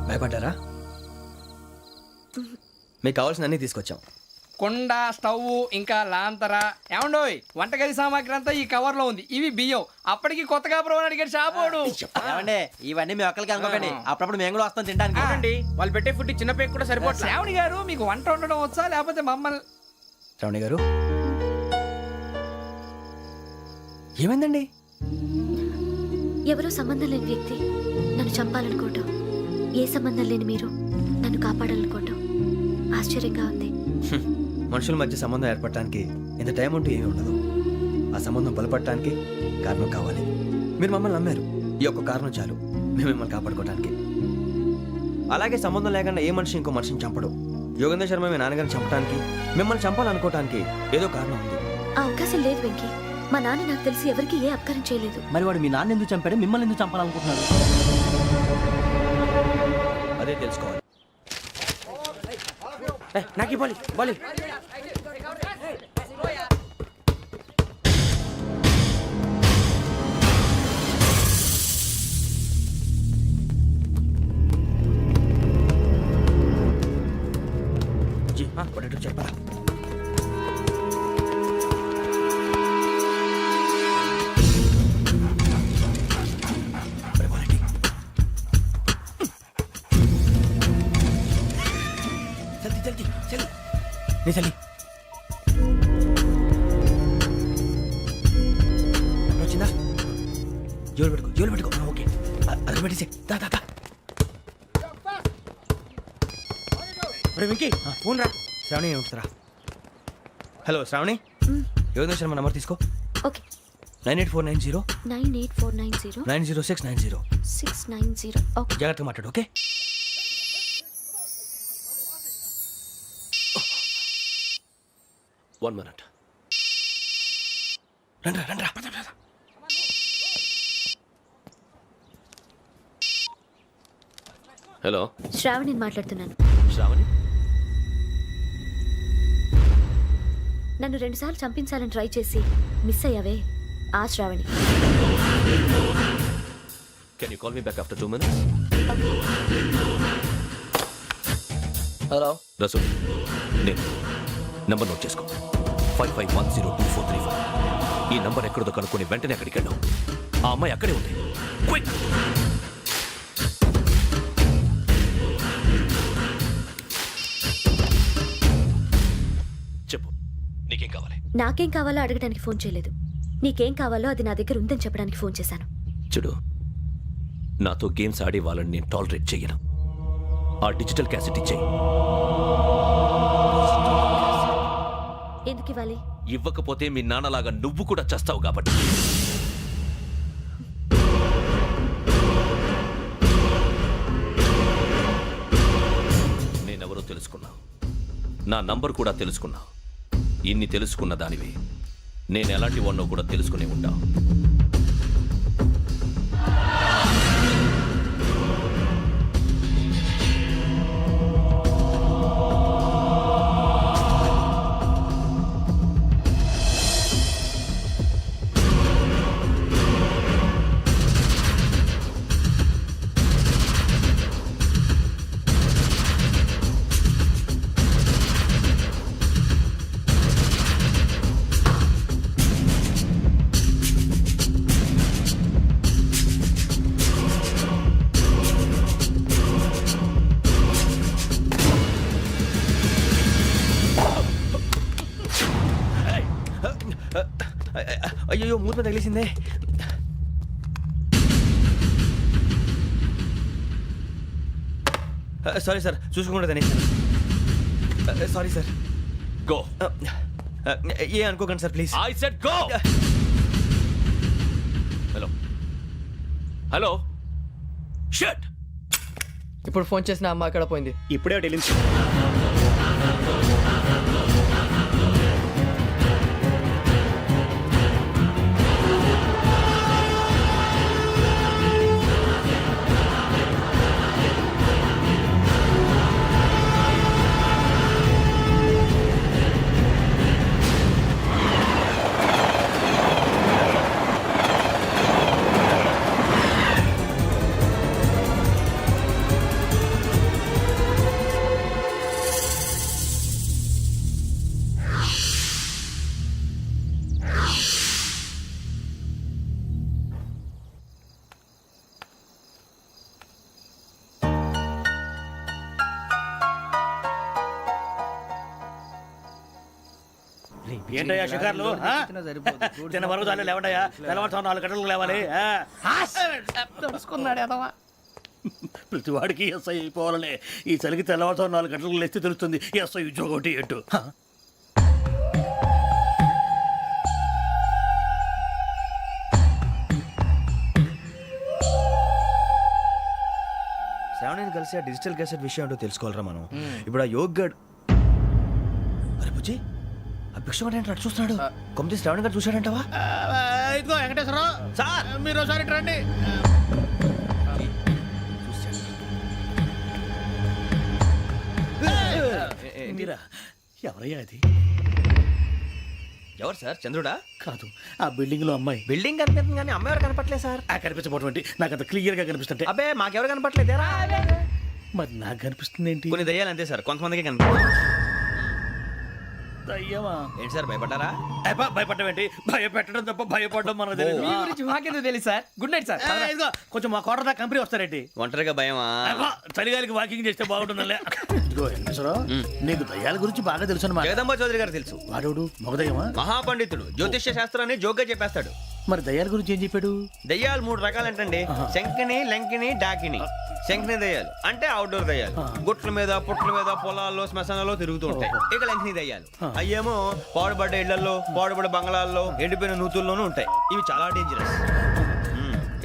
భయపడ్డారా? మీకు కావాల్సిన అన్ని తీసుకొచ్చాం. కుండ, స్టవ్, ఇంకా లాంతర. ఏమండోయ్, వంటగది సామాగ్రి అంతా ఈ కవర్ లో ఉంది. ఇవి బియ్యం. అప్పటికి కొత్తగా బ్రౌన్ అడిగాడు షాపోడు. ఏమండి, ఇవన్నీ మీ ఒక్కరికి అనుకోకండి, అప్పుడప్పుడు మేము కూడా వస్తాం తినడానికి. వాళ్ళు పెట్టే ఫుడ్ చిన్న పేరు కూడా సరిపోతుంది. శ్రావణి గారు, మీకు వంట వండడం వచ్చా, లేకపోతే మమ్మల్ని? శ్రావణి గారు, ఏమైందండి? ఎవరో సంబంధం లేని వ్యక్తి నన్ను చంపాలనుకోవటం, ఏ సంబంధం లేని మీరు నన్ను కాపాడాలనుకోవటం ఆశ్చర్యంగా ఉంది. మనుషుల మధ్య సంబంధం ఏర్పడటానికి ఇంత టైం ఉంటూ ఏమీ ఉండదు. ఆ సంబంధం బలపడటానికి కారణం కావాలి. మీరు మమ్మల్ని నమ్మారు, ఈ ఒక్క కారణం చాలు మేము మిమ్మల్ని కాపాడుకోవడానికి. అలాగే సంబంధం లేకుండా ఏ మనిషి ఇంకో మనిషిని చంపడు. యోగేంద్ర శర్మ మీ నాన్నగారిని చంపడానికి, మిమ్మల్ని చంపాలనుకోవటానికి ఏదో కారణం ఉంది. ఆ అవకాశం లేదు వెంకీ. మా నాన్న నాకు తెలిసి ఎవరికి ఏ అపకారం చేయలేదు. మరి వాడు మీ నాన్న ఎందుకు చంపాడు, మిమ్మల్ని ఎందుకు చంపాలనుకుంటున్నాడు? అదే తెలుసుకోవాలి. నాకు బాలి బాలి. చెప్పరా? చలి వచ్చిందా? జోలు పెట్టుకో. ఓకే, అది పెట్టేసి వెంకీ ఫోన్ రా. శ్రావణి ఏమిటరా? హలో శ్రావణి, యోగేంద్ర శర్మ నంబర్ తీసుకో. ఓకే. 98490 98490 90690. 690. ఓకే. జాగ్రత్తగా మాట్లాడు. ఓకే. One minute. రండ్రా. హలో, శ్రావణిని మాట్లాడుతున్నాను. శ్రావణి. నన్ను 2 సార్లు చంపించాలని ట్రై చేసి మిస్ అయ్యావే, ఆ Shravani. Can you call me back after 2 minutes? Hello Rasool, నేను నంబర్ నోట్ చేసుకో. 55102435. ఈ నంబర్ ఎక్కడదో కనుక్కొని వెంటనే అక్కడికి వెళ్ళాం. ఆ అమ్మాయి అక్కడే ఉంది. క్విక్. చెప్పు, నీకేం కావాలి? నాకేం కావాలో అడగడానికి ఫోన్ చేయలేదు. నీకేం కావాలో అది నా దగ్గర ఉందని చెప్పడానికి ఫోన్ చేశాను. చూడు, నాతో గేమ్స్ ఆడే వాళ్ళని నేను టాలరేట్ చెయ్యను. ఆ డిజిటల్ క్యాసెట్ ఇచ్చేయి. ఎందుకు ఇవ్వాలి? ఇవ్వకపోతే మీ నాన్నలాగా నువ్వు కూడా చస్తావు కాబట్టి. నేనెవరో తెలుసుకున్నావు, నా నంబర్ కూడా తెలుసుకున్నావు. ఇన్ని తెలుసుకున్న దానివి నేను ఎలాంటి వాడినో కూడా తెలుసుకునే ఉంటావు. అయ్యో మూత తగిలేసిందే. సారీ సార్, చూసుకోకుండా తినేసాను. Sorry sir. గో. ఏ అనుకోకండి sir please. I said go. Hello hello shut. ఇప్పుడు ఫోన్ చేసిన అమ్మ అక్కడ పోయింది. ఇప్పుడే వెళ్ళింది. ఏంటయ్యా షికార్లు? తిన్న వరకు చాలే లేవండయ్యా. తెల్లవారుతో 4 గంటలకు లేవాలి. తెలుసుకున్నాడు ఎదవా. ప్రతి వాడికి ఎస్ఐ అయిపోవాలనే ఈ చలికి తెల్లవారుతో 4 గంటలకు లేస్తే తెలుస్తుంది ఎస్ఐ ఉద్యోగం ఒకటి ఎట్టు. శ్రావణిని కలిసి ఆ డిజిటల్ క్యాసెట్ విషయం ఏంటో తెలుసుకోవాలరా మనం. ఇప్పుడు ఆ యోగ్ గడ్, అరే బుజ్జి, ఆ భిక్షం అంటే అటు చూస్తున్నాడు. కొమ్మతి శ్రావణి గారు చూశాడంటావా? ఇదిగో వెంకటేశ్వరరావు సార్, మీరు ఒకసారి ఇటు రండి. మీరా? ఎవరయ్యా అది? ఎవరు సార్? చంద్రుడా? కాదు, ఆ బిల్డింగ్ లో అమ్మాయి. బిల్డింగ్ కనిపిస్తుంది కానీ అమ్మ ఎవరు కనపట్లేదు సార్. కనిపించబోటువంటి నాకు అంత క్లియర్ గా కనిపిస్తుంటే. అబ్బే మాకెవరు కనపట్లేదేరా? మరి నాకు కనిపిస్తుంది ఏంటి? కొన్ని దయ్యాలు అంతే సార్, కొంతమందికి కనిపి. దయ్యమా? ఏంటి సార్ భయపడ్డారా? భయపడడం ఏంటి? భయపెట్టడం తప్ప భయపడడం మనకు తెలియదు. మీ గురించి మాకెందుకు తెలుసు సార్? Good night sir. ఇదిగో కొంచెం మా కోట దాకా కంపెనీ వస్తారేంటి? ఒంటరిగా భయమా? చలిగాలికి వాకింగ్ చేస్తే బాగుంటుందిలే. ఇదిగో వెంకటేశ్వరరావు, నీకు దయ్యాల గురించి బాగా తెలుసు అన్నమాట. జగదంబ చౌదరి గారు తెలుసు. వాడోడు మగదయ్యమా? మహాపండితుడు, జ్యోతిష్య శాస్త్రాన్ని జోగ్గా చెప్పేస్తాడు. మరి దయ్యాల గురించి ఏం చెప్పాడు? దయ్యాలు 3 రకాలంటండి. శంకిని, లంకిని, డాకిని. శంకిని దయ్యాలు అంటే అవుట్డోర్ దయ్యాలు, గుట్ల మీద పుట్ల మీద పొలాల్లో శ్మశానాల్లో తిరుగుతూ ఉంటాయి. ఇక లంకిని దయ్యాలు అయ్యేమో పాడుబడ్డ ఇళ్లలో, పాడుబడ్డ బంగళాల్లో, ఎండిపోయిన నూతుల్లోనూ ఉంటాయి. ఇవి చాలా డేంజరస్.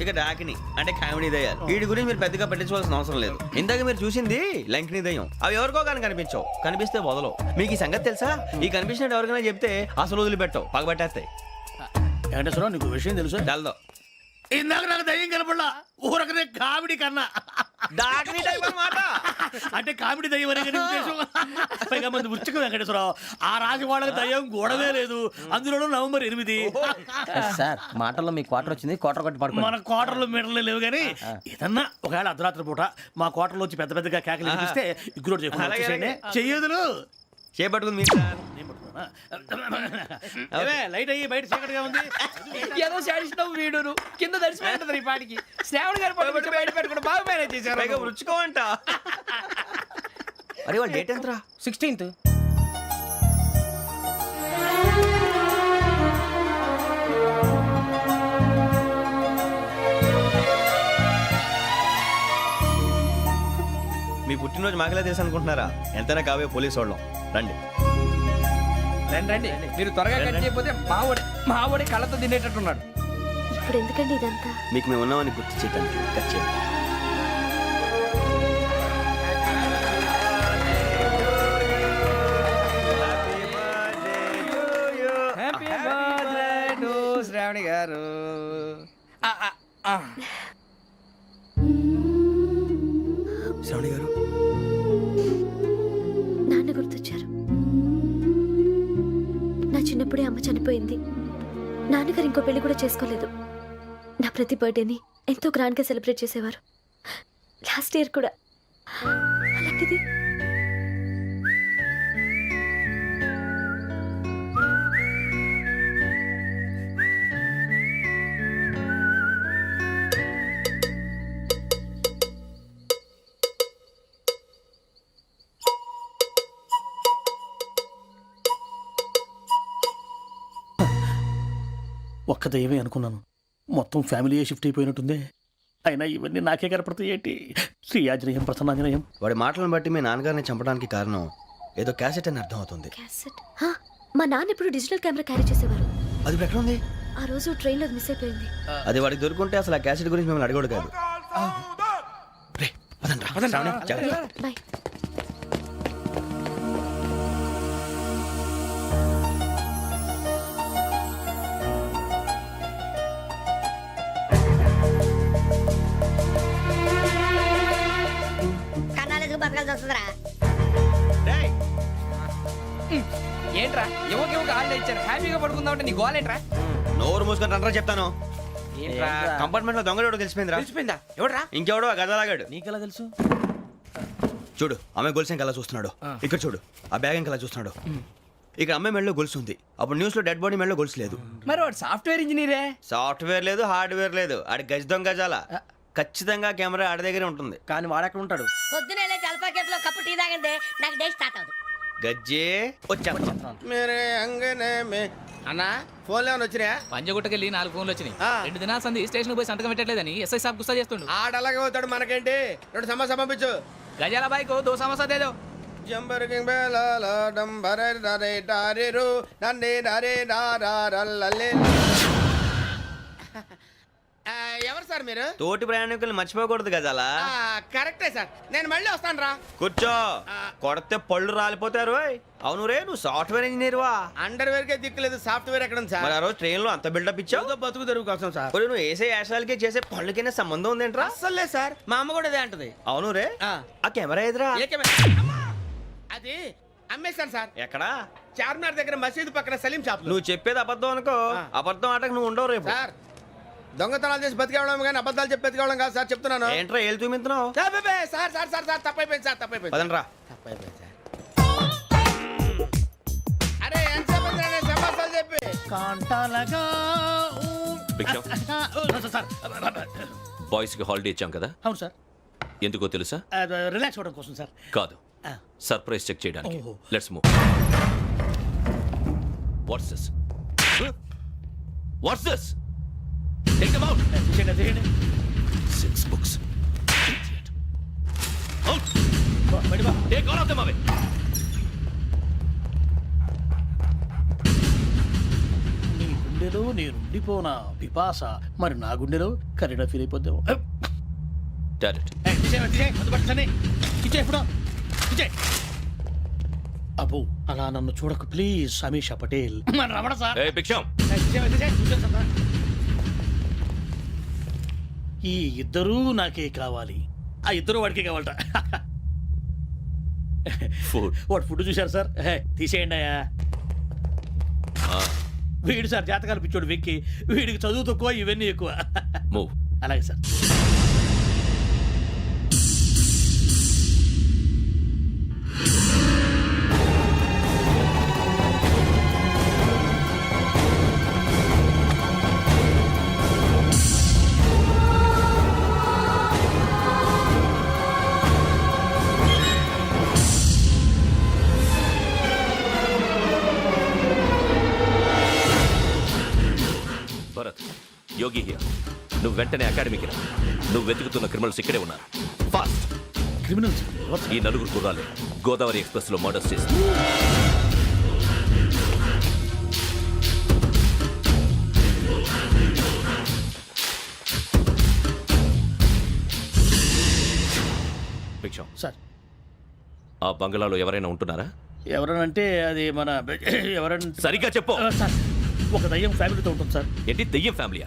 ఇక డాకిని అంటే కామెడీ దయ్యాలు. వీటి గురించి మీరు పెద్దగా పట్టించుకోవాల్సిన అవసరం లేదు. ఇందాక మీరు చూసింది లంకిని దయ్యం. అవి ఎవరికో కానీ కనిపించవు, కనిపిస్తే వదలవు. మీకు ఈ సంగతి తెలుసా? ఈ కనిపించినట్టు ఎవరికైనా చెప్తే అసలు వదిలిపెట్టవు, పగబట్టేస్తాయి. వెంకటేశ్వరరావు, నీకు విషయం తెలుసు? డల్దో ఇందాక నాకు దయ్యం కనపడలా, ఊరకనే కామెడీ కన్నా. డాకిని టైప్ అన్నమాట. అంటే కామెడీ దయ్యం అనే కదా ఉద్దేశం. పైగా మంది ఉచ్చకం వెంకటేశ్వరరావు. ఆ రాజు వాళ్ళకి దయ్యం గొడవే లేదు. అందులోనూ నవంబర్ 8. సార్ మాటల్లో మీ క్వార్టర్ వచ్చింది, క్వార్టర్ కొట్టి పడుకో. మన క్వార్టర్లో మీటర్లు లేవు కానీ ఏదన్నా ఒకవేళ అర్ధరాత్రి పూట మా క్వార్టర్లో వచ్చి పెద్ద పెద్దగా కేకలు వినిపిస్తే ఇగ్గురు చెయ్యదులు చేపట్టుకుంది మీరు సార్. లైట్ అయ్యి బయట చీకటిగా ఉంది. ఏదో శాడిస్తావు వీడును కింద దర్శనం ఈ పాటికి. శ్రావణ్ గారు పట్టుబట్టి బయట పెట్టుకుని బాగా మేనేజ్ చేశారు. పైగా రుచుకోవంట. అరే వాళ్ళ డేట్ ఎంతరా? 16th. మీ పుట్టినరోజు మాకలే తెలుసు అనుకుంటున్నారా? ఎంతైనా కావే పోలీసు వాళ్ళం. రండి. రండి రండి, మీరు త్వరగా కట్ చేయకపోతే మావడి కళ్ళతో తినేటట్టున్నాడు. ఇప్పుడు ఎందుకండి ఇదంతా? మీకు మేము ఉన్నామని గుర్తు చేయడానికి కట్ చేయండి. హ్యాపీ బర్త్డే టు శ్రావణి గారు. శ్రావణి గారు, నాన్న గుర్తొచ్చారు. నా చిన్నప్పుడే అమ్మ చనిపోయింది. నాన్నగారు ఇంకో పెళ్లి కూడా చేసుకోలేదు. నా ప్రతి బర్త్డేని ఎంతో గ్రాండ్గా సెలబ్రేట్ చేసేవారు. లాస్ట్ ఇయర్ కూడా. అలాంటిది ఒక్క దయ్యమే అనుకున్నాను, మొత్తం ఫ్యామిలీ షిఫ్ట్ అయిపోయినట్టుందే. అయినా ఇవన్నీ నాకే కనపడతాయి ఏంటి? శ్రీ ఆంజనేయం ప్రసన్నాంజనేయం. వాడి మాటలను బట్టి మీ నాన్నగారిని చంపడానికి కారణం ఏదో క్యాసెట్ అని అర్థం అవుతుంది. క్యాసెట్. మా నాన్న ఇప్పుడు డిజిటల్ కెమెరా క్యారీ చేసేవారు. అది ఇప్పుడు ఎక్కడ ఉంది? ఆ రోజు ట్రైన్లో మిస్ అయిపోయింది. అది వాడికి దొరుకుంటే అసలు ఆ క్యాసెట్ గురించి మిమ్మల్ని అడగడు కాదు. రే, పదండ్రా. శ్రావణి, జాగ్రత్త. బాయ్. ఏంట్రా యువకి హాలిడే ఇచ్చారు, హ్యాపీగా పడుకుందామంటే నీ గోలేంట్రా? నోరు మూసుకొని రండ్రా చెప్తాను. ఏంట్రా కంపార్ట్మెంట్ లో దొంగడు తెలిసిపోయిందిరా. తెలిసిపోయిందా? ఎవడ్రా? ఇంకెవడో ఆ గదలాగాడు. నీకెలా తెలుసు? చూడు, ఆమె గొలుసు ఇంకలా చూస్తున్నాడు. ఇక్కడ చూడు, ఆ బ్యాగ్ ఇంకలా చూస్తున్నాడు. ఇక్కడ అమ్మాయి మెడలో గొలుసు ఉంది. అప్పుడు న్యూస్ లో డెడ్ బాడీ మెడలో గొలుసు లేదు. మరి వాడు సాఫ్ట్వేర్ ఇంజనీరే. సాఫ్ట్వేర్ లేదు, హార్డ్వేర్ లేదు. ఆడి గజ దొంగ గజాల. ఖచ్చితంగా కెమెరా ఆడి దగ్గరే ఉంటుంది. కానీ వాడెక్కడ ఉంటాడు? పొద్దునే జలపా కేఫ్లో కప్పు టీ తాగండి, నాకు డే స్టార్ట్ అవుతుంది. గజ్జే వచ్చా. మేరే అంగనే మే. అన్నా ఫోన్లో వచ్చినా? పంజగుట్టకెళ్ళి 4 ఫోన్లు వచ్చినాయి. 2 దినాల సంది స్టేషన్ పోయి సంతకం పెట్టలేదని ఎస్ఐ సాబ్ గుస్తా చేస్తుండు. ఆడలాగే పోతాడు, మనకేంటి? 2 సమస్య పంపించు. గజాల బైక్ 2 సమస్య దేదో. జంబరకింగ్ బేలాల డంబరే డరే డారెరు నన్నే డరే డారల్లలే. ఎవరు సార్ మీరు? తోటి ప్రయాణికుల్ని మర్చిపోకూడదు గజాల. కరెక్టే సార్, నేను మళ్ళీ వస్తాను రా. కూర్చో, కొడితే పళ్ళు రాలిపోతారు. అవును రే, నువ్వు సాఫ్ట్వేర్ ఇంజనీర్ వా? అండర్వేర్ కే దిక్కులేదు, సాఫ్ట్వేర్ ఎక్కడ ఉంది సార్? మరి ఆ రోజు ట్రైన్ లో అంత బిల్డప్ ఇచ్చావు. బతుకు తెరువు కోసం సార్. మరి నువ్వు వేసే యాశాలకి చేసే పళ్ళకైనా సంబంధం ఉందేంట్రా? అస్సలు లేదు సార్, మా అమ్మ కూడా అదే అంటది. అవును రే, ఆ కెమెరా ఎదురా? అది అమ్మేశాను సార్. ఎక్కడా? చార్మినార్ దగ్గర మసీదు పక్కన సలీం షాప్. నువ్వు చెప్పేది అబద్ధం అనుకో. అబద్ధం ఆటకు నువ్వు ఉండవు రేపు. సార్ దొంగతనాలు చేసి బతికేవడం కానీ అబద్ధాలు చెప్పి బతికేవడం కాదు సార్, చెప్తున్నాను. ఏంట్రా ఏళ్ళు చూపించినావు? Sir sir sir sir sir తప్పైపోయింది సార్, తప్పైపోయింది. పదండ్రా. తప్పైపోయింది సార్. అరే ఎంత సమాసాలు చెప్పి కాంటాలగా బాయ్స్ కి హాలిడే ఇచ్చాం కదా, అవును సార్. ఎందుకో తెలుసా? రిలాక్స్ అవ్వడం కోసం సార్. కాదు, సర్ప్రైజ్ చెక్ చేయడానికి. ఓహో. Let's move. What's this? What's this? Take them out. తీయండి. 6 books. Out. Take all of them away. నీ గుండెలో నేనుండిపోనా పిపాస, మరి నా గుండెలో కరీడా ఫీల్ అయిపోద్దాము. Direct. అబ్బో, అలా నన్ను చూడకు please. Sameesha Patel. Ramana sir. Hey, Biksham. ఈ ఇద్దరూ నాకే కావాలి. ఆ ఇద్దరు వాడికే కావాలట. Food. వాడు ఫుడ్ చూశారు సార్. తీసేయండి అయ్యా. వీడు సార్ జాతకాలు పిచ్చోడు వెక్కి, వీడికి చదువు తక్కువ, ఇవన్నీ ఎక్కువ. Move. అలాగే సార్. Bharat, Yogi here. నువ్వు వెంటనే అకాడమీకి రా. నువ్వు వెతుకుతున్న క్రిమినల్స్ ఇక్కడే ఉన్నారు. ఫాస్ట్. క్రిమినల్స్ ఈ నలుగురు కుర్రాలే గోదావరి ఎక్స్ప్రెస్ లో మర్డర్స్ చేసి భిక్షం, సార్ ఆ బంగ్లాలో ఎవరైనా ఉంటున్నారా? ఎవరనంటే అది మన ఎవరంటే సరిగ్గా చెప్పు. సార్ ఒక దయ్యం ఫ్యామిలీతో ఉంటుంది సార్. ఏంటి దెయ్యం ఫ్యామిలీ?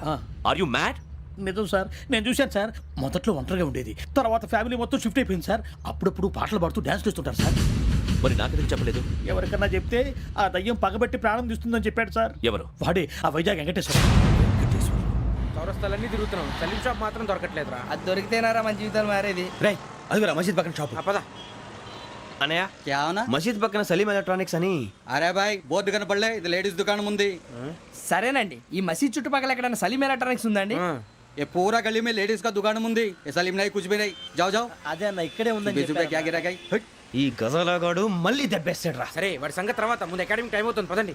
Are you mad? నిజం సార్, నేను చూశాను సార్. మొదట్లో ఒంటరిగా ఉండేది, తర్వాత ఫ్యామిలీ మొత్తం షిఫ్ట్ అయిపోయింది సార్. అప్పుడప్పుడు పాటలు పాడుతూ డ్యాన్స్ చేస్తుంటారు సార్. మరి నాకెందుకు చెప్పలేదు? ఎవరికన్నా చెప్తే ఆ దయ్యం పగబెట్టి ప్రాణం తీస్తుందని చెప్పాడు సార్. ఎవరు? వాడే ఆ వైజాగ్ వెంకటేశ్వర. చౌరస్తాలన్నీ తిరుగుతున్నాం, సలీం షాప్ మాత్రం దొరకట్లేదురా. అది దొరికితేనారా మన జీవితాలు మారేది. రే అదిగురా మసీద్ పక్కన షాప్. పదా అనయ్య क्या होना? మసీద్ పక్కన సలీం ఎలక్ట్రానిక్స్ అని. अरे भाई बोर्ड కనపడలే, ఇది లేడీస్ దుకాణం ఉంది. సరేనండి, ఈ మసీద్ చుట్టుపక్కల ఎక్కడైనా సలీం ఎలక్ట్రానిక్స్ ఉందండి? ये पूरा गली में लेडीज का दुकान मुंदी, ये सलीम नहीं कुछ भी नहीं. जाओ जाओ. అదే అన్న ఇక్కడే बीस रुपए क्या गिरा गई? ఈ గజాలగాడు మళ్ళీ దెబ్బేస్తాడు రా. సరే వాడి సంగతి తర్వాత, ముందు అకాడమిక్ టైం అవుతుంది పదండి.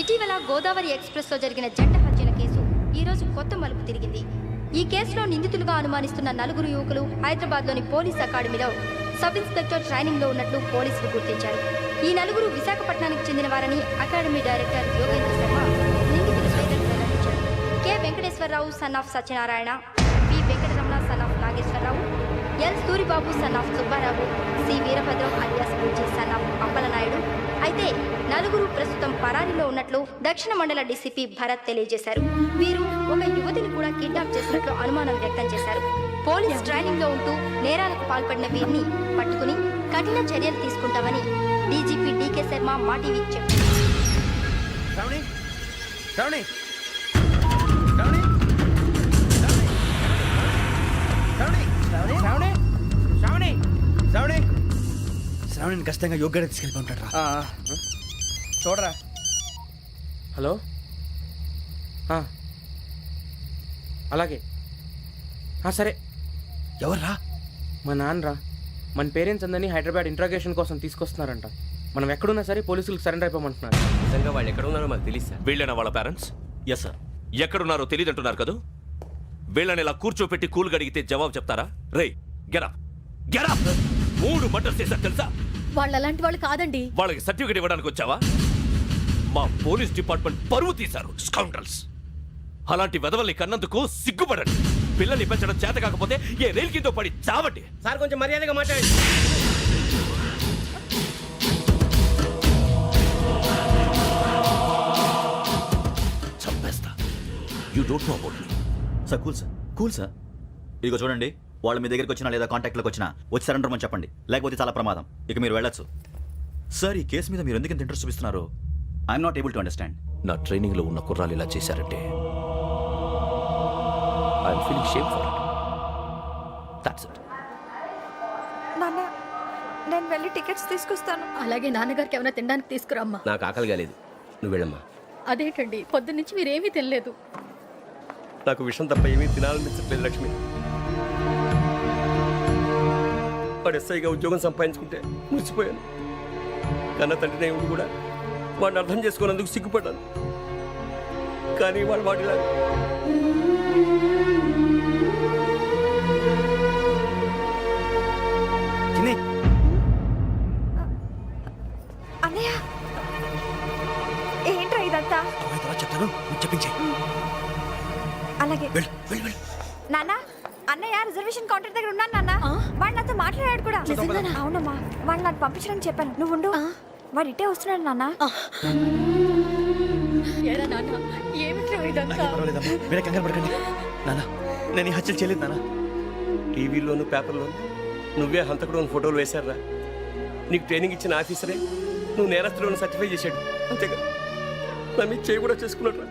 ఇటీవల గోదావరి ఎక్స్ప్రెస్లో జరిగిన జంట హత్యల కేసు ఈరోజు కొత్త మలుపు తిరిగింది. ఈ కేసులో నిందితులుగా అనుమానిస్తున్న నలుగురు యువకులు హైదరాబాద్లోని పోలీస్ అకాడమీలో సబ్ ఇన్స్పెక్టర్ ట్రైనింగ్లో ఉన్నట్లు పోలీసులు గుర్తించారు. ఈ నలుగురు విశాఖపట్నానికి చెందిన వారని అకాడమీ డైరెక్టర్ యోగేంద్ర శర్మ నిందితుల పేర్లను వెల్లడించారు. K Venkateswara Rao son of Satyanarayana, P Venkataramana son of Nageswara Rao, L Suribabu son of Subba Rao, C Veerabhadram alias Bujji son of Appala Naidu. అయితే నలుగురు ప్రస్తుతం పరారీలో ఉన్నట్లు దక్షిణ మండల డీసీపీ భరత్ తెలియజేశారు. వీరు ఒక యువతిని కూడా కిడ్నాప్ చేసినట్లు అనుమానం వ్యక్తం చేశారు. పోలీస్ ట్రైనింగ్ లో ఉంటూ నేరాలకు పాల్పడిన వీరిని పట్టుకుని కఠిన చర్యలు తీసుకుంటామని డీజీపీ డీకే శర్మ మా టీవీకి చెప్పారు. శ్రావణిని ఖచ్చితంగా యోగ్యత తీసుకెళ్ళి ఉంటాడు రా. చూడరా. హలో, అలాగే సరే. ఎవర్రా? మా నాన్నరా. మన పేరెంట్స్ అందరినీ హైదరాబాద్ ఇంట్రాగేషన్ కోసం తీసుకొస్తున్నారంట. మనం ఎక్కడున్నా సరే పోలీసులకు సరెండర్ అయిపోమంటున్నారు. నిజంగా వాళ్ళు ఎక్కడ ఉన్నారో మాకు తెలియదు సార్. వీళ్ళైన వాళ్ళ పేరెంట్స్? Yes sir. ఎక్కడున్నారో తెలియదంటున్నారు కదా. వీళ్ళని ఇలా కూర్చోపెట్టి కూల్ గడిగితే జవాబు చెప్తారా? రేయ్ గెటప్ గెటప్. 3 మర్డర్స్ చేశారు తెలుసా? వాళ్ళు అలాంటి వాళ్ళు కాదండి. వాళ్ళకి సర్టిఫికేట్ ఇవ్వడానికి వచ్చావా? మా పోలీస్ డిపార్ట్మెంట్ పరువు తీశారు స్కౌండ్రల్స్. అలాంటి వెధవల్ని కన్నందుకు సిగ్గుపడండి. పిల్లల్ని పెంచడం చేత కాకపోతే ఏ రైలు కింద పడి చావండి. సార్ కొంచెం మర్యాదగా మాట్లాడండి. చంపేస్తా. You don't know about me. Sir cool sir. ఇదిగో చూడండి, వాళ్ళు మీ దగ్గరికి వచ్చినా లేదా కాంటాక్ట్లోకి వచ్చినా వచ్చి సరెండర్ అని చెప్పండి, లేకపోతే చాలా ప్రమాదం. ఇక మీరు వెళ్ళొచ్చు. సార్, ఈ కేసు మీద మీరు ఎందుకు ఇంత ఇంట్రెస్ట్ చూపిస్తున్నారు? I'm not able to understand. నా ట్రైనింగ్ లో ఉన్న కుర్రాలు ఇలా చేశారంటే I'm feeling shame for it. That's it. నాన్న, నేను వెళ్ళి టికెట్స్ తీసుకొస్తాను. అలాగే నాన్నగారికి ఏమైనా తినడానికి తీసుకురమ్మా. నాకు ఆకలి కాలేదు, నువ్వు వెళ్ళమ్మా. అదేంటండి, పొద్దున్నుంచి మీరేమీ తినలేదు. నాకు విషయం తప్ప ఏమీ తినాలనిపించట్లేదు లక్ష్మి. వాడు ఎస్ఐగా ఉద్యోగం సంపాదించుకుంటే మురిసిపోయాను. కన్న తండ్రి ఉండి కూడా వాడిని అర్థం చేసుకున్నందుకు సిగ్గుపడ్డాను. కానీ వాడిలా రిజర్వేషన్ కౌంటర్ దగ్గర ఉన్నాను నాన్న వాడు నాతో మాట్లాడాడు కూడా అవునమ్మా వాడు నాకు పంపించడానికి చెప్పాను నువ్వు ఉండు వాడు ఇట్టే వస్తున్నాడు నాన్న పర్వాలేదమ్మా వేరే కంగారు పడకండి నాన్న నేను ఈ హత్యలు చేయలేదు నాన్న. టీవీలోను పేపర్లోను నువ్వే హంతకుడు ఫోటోలు వేశారా? నీకు ట్రైనింగ్ ఇచ్చిన ఆఫీసరే నువ్వు నేరస్తులను సర్టిఫై చేశాడు అంతేగా. నా మీద చేయి కూడా చేసుకున్నాడు,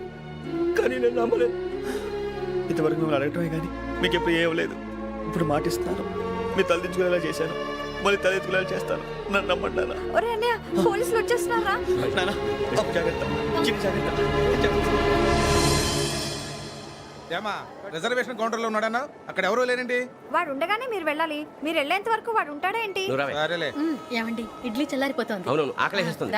కానీ నేను నమ్మలేదు. ఇంతవరకు మిమ్మల్ని అడగటమే కానీ మీకు ఎప్పుడు ఏం లేదు. ఇప్పుడు మాటిస్తున్నాను, మీరు తలదించుకునేలా చేశాను, మళ్ళీ తలెత్తుకునేలా చేస్తాను. నన్ను నమ్మండి నాన్న. ఒరే అన్నయ్య పోలీసులు వచ్చేస్తున్నారా నాన్న జాగ్రత్త, చిన్న జాగ్రత్త. ఏమా రిజర్వేషన్ కౌంటర్ లో ఉన్నాడన్నా? అక్కడ ఎవరూ లేనండి. వాడు ఉండగానే మీరు వెళ్ళాలి. మీరు వెళ్ళేంత వరకు వాడు ఉంటాడా ఏంటి? సరేలే. ఏమండి ఇడ్లీ చల్లారిపోతుంది. అవును ఆకలి వేస్తుంది.